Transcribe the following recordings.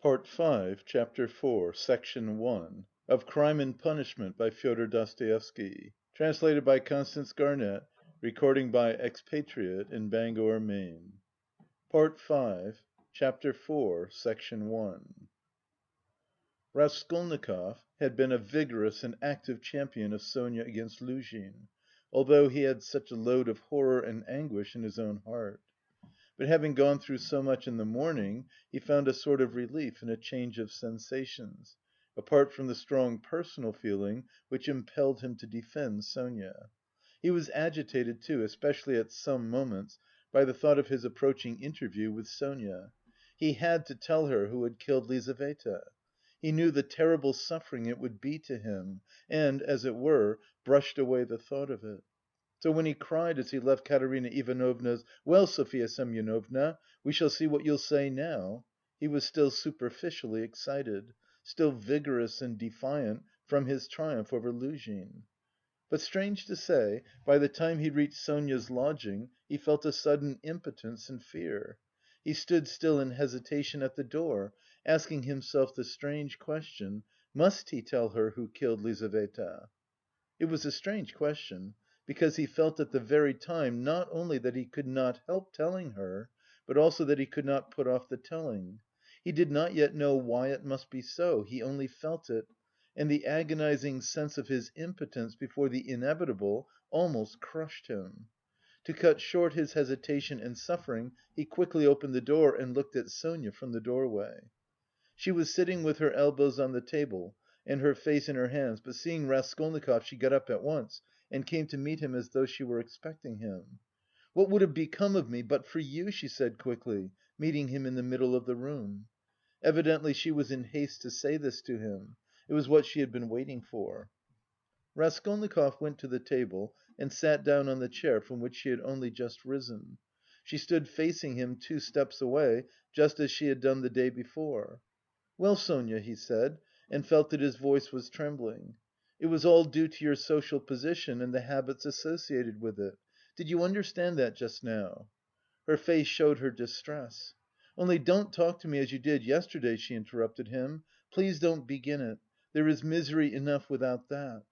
Part 5, Chapter 4, Section 1 of Crime and Punishment by Fyodor Dostoevsky. Translated by Constance Garnett. Recording by Expatriate in Bangor, Maine. Part 5, Chapter 4, Section 1. Raskolnikov had been a vigorous and active champion of Sonia against Luzhin, although he had such a load of horror and anguish in his own heart. But having gone through so much in the morning, he found a sort of relief in a change of sensations, apart from the strong personal feeling which impelled him to defend Sonia. He was agitated too, especially at some moments, by the thought of his approaching interview with Sonia. He had to tell her who had killed Lizaveta. He knew the terrible suffering it would be to him and, as it were, brushed away the thought of it. So when he cried as he left Katerina Ivanovna's, "Well, Sofya Semyonovna, we shall see what you'll say now," he was still superficially excited, still vigorous and defiant from his triumph over Luzhin. But strange to say, by the time he reached Sonia's lodging, he felt a sudden impotence and fear. He stood still in hesitation at the door, asking himself the strange question, must he tell her who killed Lizaveta? It was a strange question, because he felt at the very time not only that he could not help telling her, but also that he could not put off the telling. He did not yet know why it must be so, he only felt it, and the agonizing sense of his impotence before the inevitable almost crushed him. To cut short his hesitation and suffering, he quickly opened the door and looked at Sonia from the doorway. She was sitting with her elbows on the table and her face in her hands, but seeing Raskolnikov she got up at once and came to meet him as though she were expecting him. "What would have become of me but for you?" she said quickly, meeting him in the middle of the room. Evidently she was in haste to say this to him. It was what she had been waiting for. Raskolnikov went to the table and sat down on the chair from which she had only just risen. She stood facing him 2 steps away, just as she had done the day before. "Well, Sonia," he said, and felt that his voice was trembling. "It was all due to your social position and the habits associated with it. Did you understand that just now?" Her face showed her distress. "Only don't talk to me as you did yesterday," she interrupted him. "Please don't begin it. There is misery enough without that."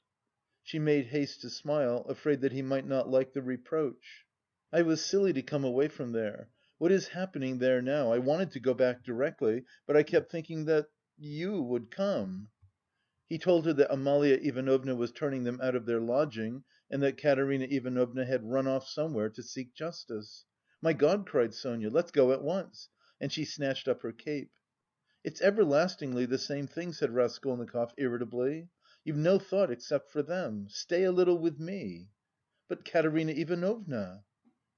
She made haste to smile, afraid that he might not like the reproach. "I was silly to come away from there. What is happening there now? I wanted to go back directly, but I kept thinking that you would come." He told her that Amalia Ivanovna was turning them out of their lodging and that Katerina Ivanovna had run off somewhere to seek justice. "My God!" cried Sonia, "let's go at once!" And she snatched up her cape. "It's everlastingly the same thing," said Raskolnikov irritably. "You've no thought except for them. Stay a little with me." "But Katerina Ivanovna?"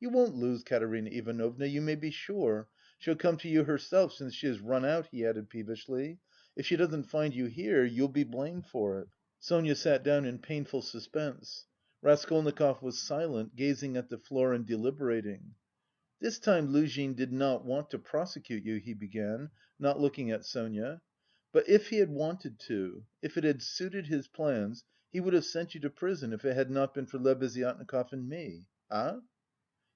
"You won't lose Katerina Ivanovna, you may be sure. She'll come to you herself since she has run out," he added peevishly. "If she doesn't find you here, you'll be blamed for it." Sonia sat down in painful suspense. Raskolnikov was silent, gazing at the floor and deliberating. "This time Luzhin did not want to prosecute you," he began, not looking at Sonia. "But if he had wanted to, if it had suited his plans, he would have sent you to prison if it had not been for Lebeziatnikov and me. Ah?"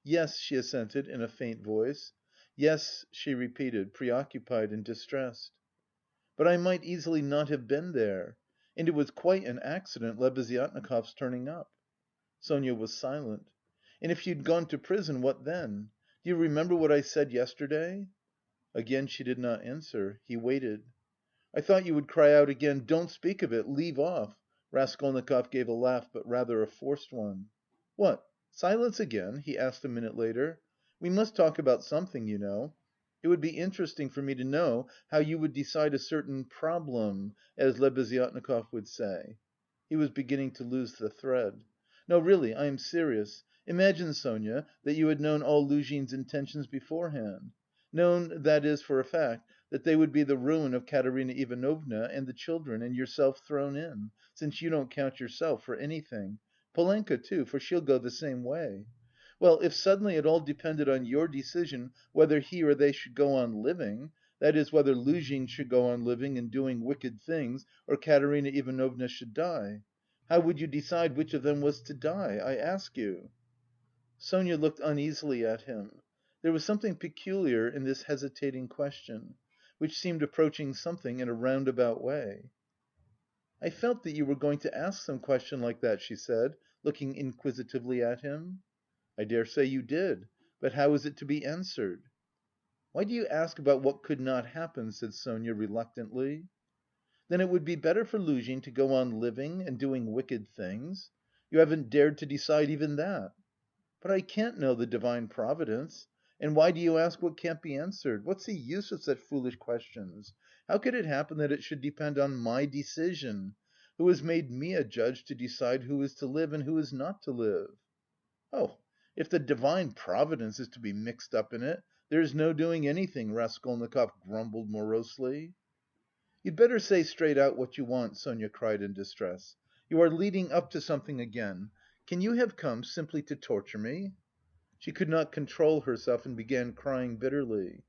"Yes," she assented in a faint voice. "Yes," she repeated, preoccupied and distressed. "But I might easily not have been there. And it was quite an accident, Lebeziatnikov's turning up." Sonia was silent. "And if you'd gone to prison, what then? Do you remember what I said yesterday?" Again she did not answer. He waited. "I thought you would cry out again, 'Don't speak of it, leave off!'" Raskolnikov gave a laugh, but rather a forced one. "What, silence again?" he asked a minute later. "We must talk about something, you know. It would be interesting for me to know how you would decide a certain 'problem,' as Lebeziatnikov would say." He was beginning to lose the thread. "No, really, I am serious. Imagine, Sonia, that you had known all Luzhin's intentions beforehand. Known, that is, for a fact, that they would be the ruin of Katerina Ivanovna and the children and yourself thrown in, since you don't count yourself for anything. Polenka too, for she'll go the same way. Well, if suddenly it all depended on your decision whether he or they should go on living, that is, whether Luzhin should go on living and doing wicked things, or Katerina Ivanovna should die. How would you decide which of them was to die, I ask you?" Sonia looked uneasily at him. There was something peculiar in this hesitating question, which seemed approaching something in a roundabout way. "I felt that you were going to ask some question like that," she said, looking inquisitively at him. "I dare say you did. But how is it to be answered?" "Why do you ask about what could not happen?" said Sonia reluctantly. "Then it would be better for Luzhin to go on living and doing wicked things? You haven't dared to decide even that." "But I can't know the divine providence. And why do you ask what can't be answered? What's the use of such foolish questions? How could it happen that it should depend on my decision? Who has made me a judge to decide who is to live and who is not to live?" "Oh, if the divine providence is to be mixed up in it, there's no doing anything," Raskolnikov grumbled morosely. "You'd better say straight out what you want," Sonia cried in distress. "You are leading up to something again. Can you have come simply to torture me?" She could not control herself and began crying bitterly.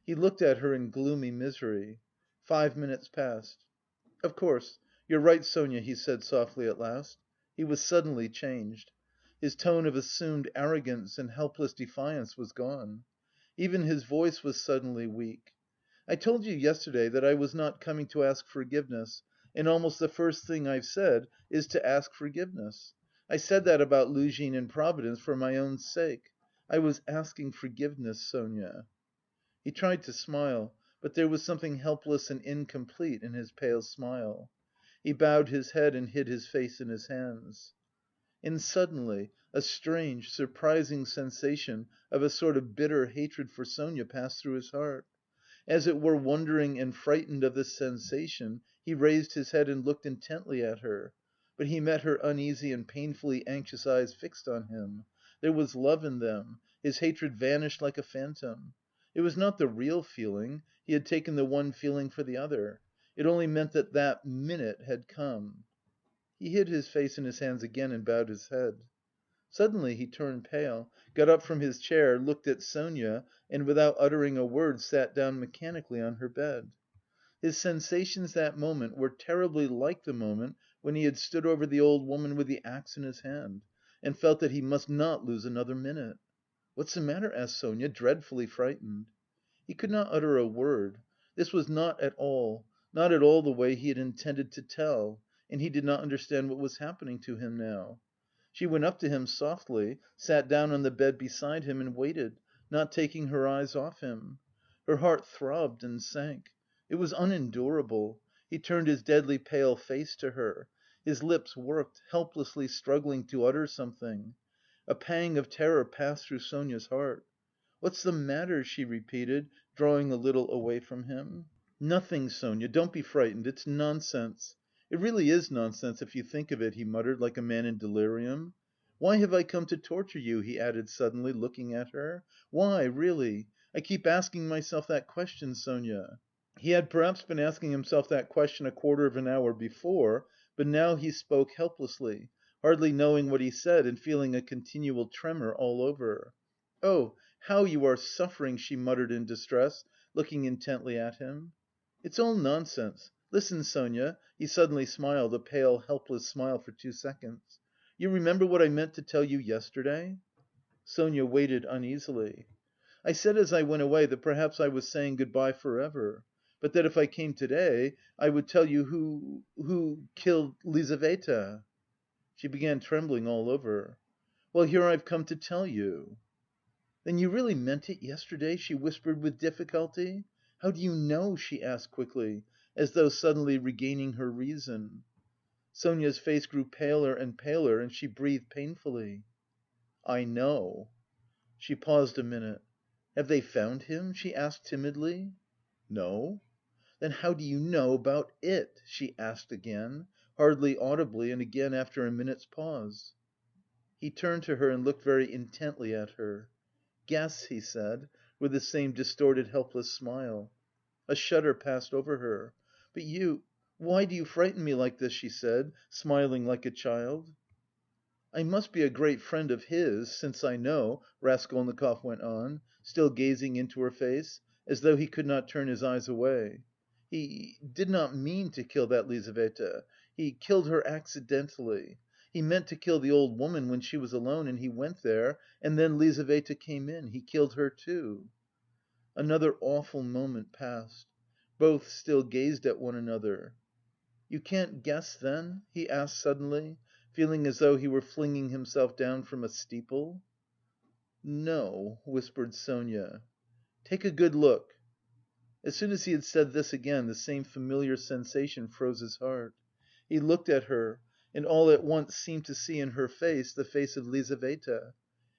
He looked at her in gloomy misery. 5 minutes passed. "Of course, you're right, Sonia," he said softly at last. He was suddenly changed. His tone of assumed arrogance and helpless defiance was gone. Even his voice was suddenly weak. "I told you yesterday that I was not coming to ask forgiveness, and almost the first thing I've said is to ask forgiveness. I said that about Luzhin and Providence for my own sake. I was asking forgiveness, Sonia." He tried to smile, but there was something helpless and incomplete in his pale smile. He bowed his head and hid his face in his hands. And suddenly a strange, surprising sensation of a sort of bitter hatred for Sonia passed through his heart. As it were wondering and frightened of this sensation, he raised his head and looked intently at her. But he met her uneasy and painfully anxious eyes fixed on him. There was love in them; his hatred vanished like a phantom. It was not the real feeling; he had taken the one feeling for the other. It only meant that that minute had come. He hid his face in his hands again and bowed his head. Suddenly he turned pale, got up from his chair, looked at Sonia and without uttering a word sat down mechanically on her bed. His sensations that moment were terribly like the moment when he had stood over the old woman with the axe in his hand, and felt that he must not lose another minute. "What's the matter?" asked Sonia, dreadfully frightened. He could not utter a word. This was not at all the way he had intended to tell, and he did not understand what was happening to him now. She went up to him softly, sat down on the bed beside him and waited, not taking her eyes off him. Her heart throbbed and sank. It was unendurable. He turned his deadly pale face to her. His lips worked, helplessly struggling to utter something. A pang of terror passed through Sonia's heart. "What's the matter?" she repeated, drawing a little away from him. "Nothing, Sonia, don't be frightened, it's nonsense. It really is nonsense, if you think of it," he muttered like a man in delirium. "Why have I come to torture you?" he added suddenly, looking at her. "Why, really? I keep asking myself that question, Sonia." He had perhaps been asking himself that question a quarter of an hour before, but now he spoke helplessly, hardly knowing what he said and feeling a continual tremor all over. "Oh, how you are suffering!" she muttered in distress, looking intently at him. "It's all nonsense. Listen, Sonia," he suddenly smiled, a pale, helpless smile for 2 seconds. "You remember what I meant to tell you yesterday?" Sonia waited uneasily. "I said as I went away that perhaps I was saying good bye forever, but that if I came to day, I would tell you who killed Lizaveta." She began trembling all over. "Well, here I've come to tell you." "Then you really meant it yesterday?" she whispered with difficulty. "How do you know?" she asked quickly, as though suddenly regaining her reason. Sonia's face grew paler and paler and she breathed painfully. "I know." She paused a minute. "Have they found him?" she asked timidly. "No." "Then how do you know about it?" she asked again, hardly audibly and again after a minute's pause. He turned to her and looked very intently at her. "Guess," he said, with the same distorted helpless smile. A shudder passed over her. "But you... why do you frighten me like this?" she said, smiling like a child. "I must be a great friend of his, since I know," Raskolnikov went on, still gazing into her face, as though he could not turn his eyes away. "He did not mean to kill that Lizaveta. He killed her accidentally. He meant to kill the old woman when she was alone and he went there, and then Lizaveta came in. He killed her too." Another awful moment passed. Both still gazed at one another. "You can't guess then?" he asked suddenly, feeling as though he were flinging himself down from a steeple. "No," whispered Sonia. "Take a good look." As soon as he had said this again, the same familiar sensation froze his heart. He looked at her, and all at once seemed to see in her face the face of Lizaveta.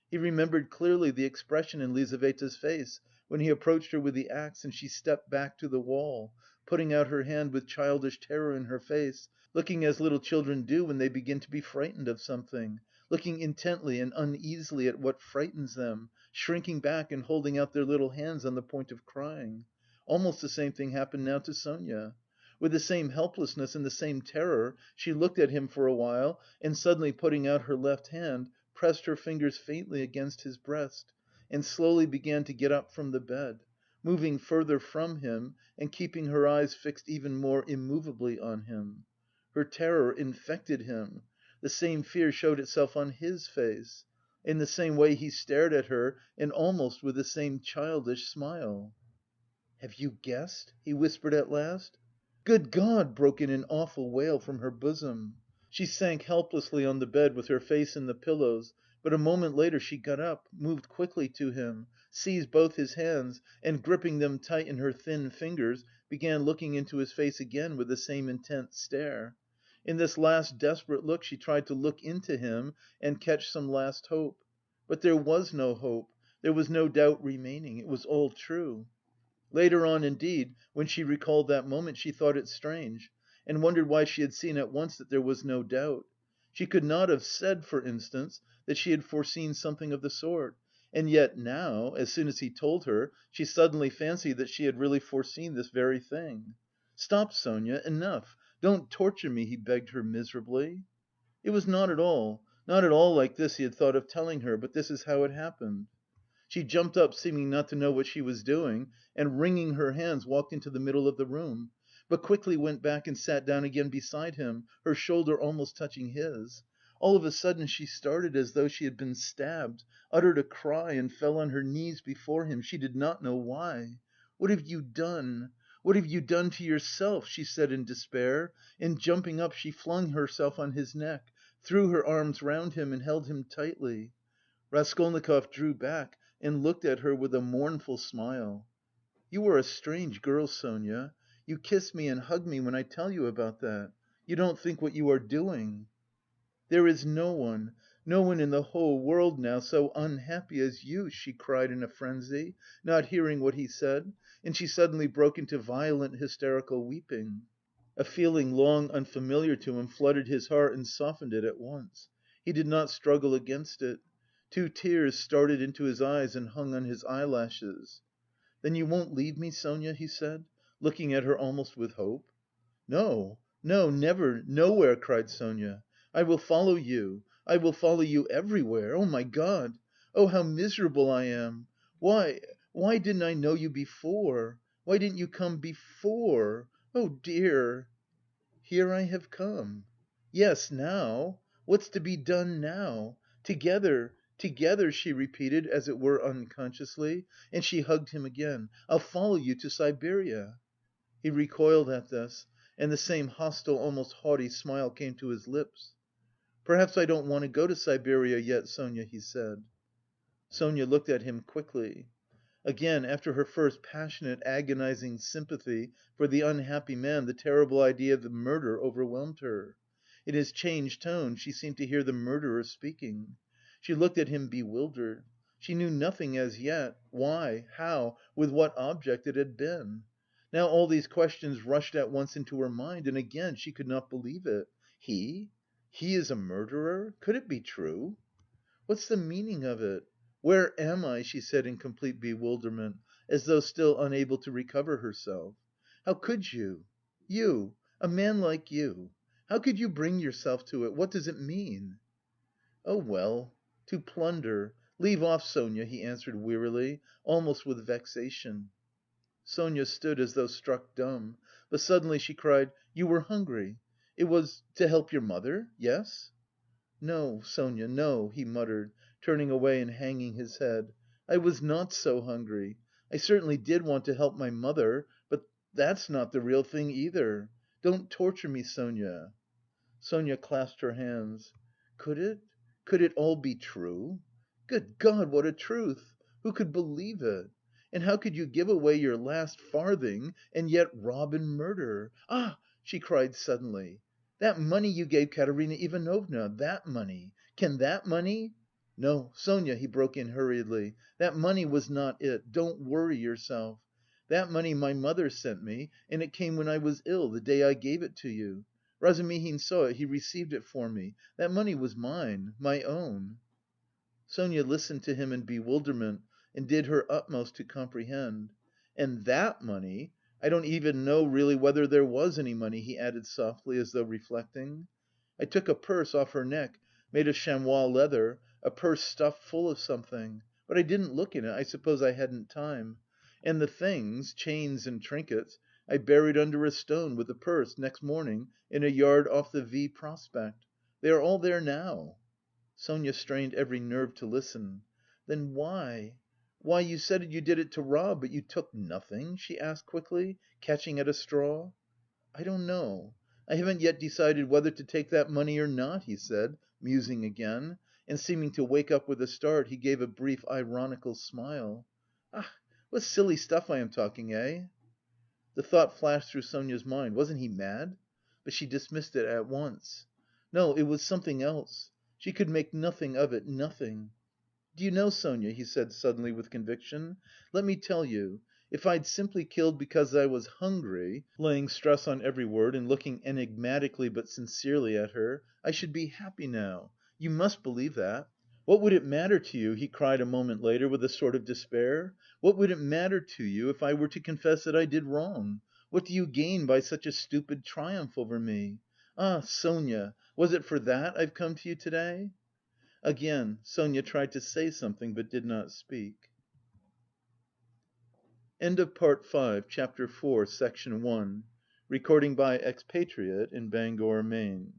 He remembered clearly the expression in Lizaveta's face when he approached her with the axe and she stepped back to the wall, putting out her hand with childish terror in her face, looking as little children do when they begin to be frightened of something, looking intently and uneasily at what frightens them, shrinking back and holding out their little hands on the point of crying. Almost the same thing happened now to Sonia. With the same helplessness and the same terror, she looked at him for a while and suddenly putting out her left hand, pressed her fingers faintly against his breast, and slowly began to get up from the bed, moving further from him and keeping her eyes fixed even more immovably on him. Her terror infected him. The same fear showed itself on his face. In the same way he stared at her and almost with the same childish smile. "Have you guessed?" he whispered at last. "Good God!" broke in an awful wail from her bosom. She sank helplessly on the bed with her face in the pillows, but a moment later she got up, moved quickly to him, seized both his hands and, gripping them tight in her thin fingers, began looking into his face again with the same intent stare. In this last desperate look she tried to look into him and catch some last hope. But there was no hope, there was no doubt remaining, it was all true. Later on, indeed, when she recalled that moment, she thought it strange, and wondered why she had seen at once that there was no doubt. She could not have said, for instance, that she had foreseen something of the sort, and yet now, as soon as he told her, she suddenly fancied that she had really foreseen this very thing. "Stop, Sonia, enough! Don't torture me," he begged her miserably. It was not at all like this he had thought of telling her, but this is how it happened. She jumped up, seeming not to know what she was doing, and wringing her hands, walked into the middle of the room, but quickly went back and sat down again beside him, her shoulder almost touching his. All of a sudden she started as though she had been stabbed, uttered a cry and fell on her knees before him, she did not know why. "What have you done? What have you done to yourself?" she said in despair, and jumping up she flung herself on his neck, threw her arms round him and held him tightly. Raskolnikov drew back and looked at her with a mournful smile. "You are a strange girl, Sonia. You kiss me and hug me when I tell you about that. You don't think what you are doing." "There is no one in the whole world now so unhappy as you," she cried in a frenzy, not hearing what he said, and she suddenly broke into violent hysterical weeping. A feeling long unfamiliar to him flooded his heart and softened it at once. He did not struggle against it. Two tears started into his eyes and hung on his eyelashes. "Then you won't leave me, Sonia?" he said, looking at her almost with hope. "No, no, never, nowhere!" cried Sonia. "I will follow you, I will follow you everywhere. Oh, my God! Oh, how miserable I am! Why didn't I know you before? Why didn't you come before? Oh, dear!" "Here I have come." "Yes, now. What's to be done now? Together, together," she repeated, as it were unconsciously, and she hugged him again. "I'll follow you to Siberia." He recoiled at this, and the same hostile, almost haughty smile came to his lips. "Perhaps I don't want to go to Siberia yet, Sonia," he said. Sonia looked at him quickly. Again, after her first passionate, agonising sympathy for the unhappy man, the terrible idea of the murder overwhelmed her. In his changed tone she seemed to hear the murderer speaking. She looked at him bewildered. She knew nothing as yet, why, how, with what object it had been. Now all these questions rushed at once into her mind and again she could not believe it. He is a murderer? Could it be true? "What's the meaning of it? Where am I?" she said in complete bewilderment, as though still unable to recover herself. "How could you? You, a man like you! How could you bring yourself to it? What does it mean?" "Oh, well, to plunder. Leave off, Sonia," he answered wearily, almost with vexation. Sonia stood as though struck dumb, but suddenly she cried: "You were hungry? It was... to help your mother? Yes?" "No, Sonia, no," he muttered, turning away and hanging his head. "I was not so hungry. I certainly did want to help my mother, but... That's not the real thing either. Don't torture me, Sonia." Sonia clasped her hands. "Could it, could it all be true? Good God, what a truth! Who could believe it? And how could you give away your last farthing and yet rob and murder? Ah!" she cried suddenly. "That money you gave Katerina Ivanovna, that money! Can that money..." "No, Sonia," he broke in hurriedly, "that money was not it. Don't worry yourself. That money my mother sent me and it came when I was ill, the day I gave it to you. Razumihin saw it, he received it for me. That money was mine, my own." Sonia listened to him in bewilderment and did her utmost to comprehend. "And that money... I don't even know really whether there was any money," he added softly, as though reflecting. "I took a purse off her neck, made of chamois leather, a purse stuffed full of something. But I didn't look in it, I suppose I hadn't time. And the things, chains and trinkets, I buried under a stone with the purse, next morning, in a yard off the V Prospect. They are all there now." Sonia strained every nerve to listen. "Then why you said you did it to rob, but you took nothing?" she asked quickly, catching at a straw. "I don't know. I haven't yet decided whether to take that money or not," he said, musing again, and seeming to wake up with a start, he gave a brief ironical smile. "Ach, what silly stuff I am talking, eh?" The thought flashed through Sonia's mind: wasn't he mad? But she dismissed it at once. No, it was something else. She could make nothing of it, nothing. "Do you know, Sonia," he said suddenly with conviction, "let me tell you, if I'd simply killed because I was hungry," laying stress on every word and looking enigmatically but sincerely at her, "I should be happy now. You must believe that. What would it matter to you," he cried a moment later with a sort of despair, "what would it matter to you if I were to confess that I did wrong? What do you gain by such a stupid triumph over me? Ah, Sonia, was it for that I've come to you to day?" Again Sonia tried to say something but did not speak. End of Part 5, Chapter 4, Section 1. Recording by Expatriate in Bangor, Maine.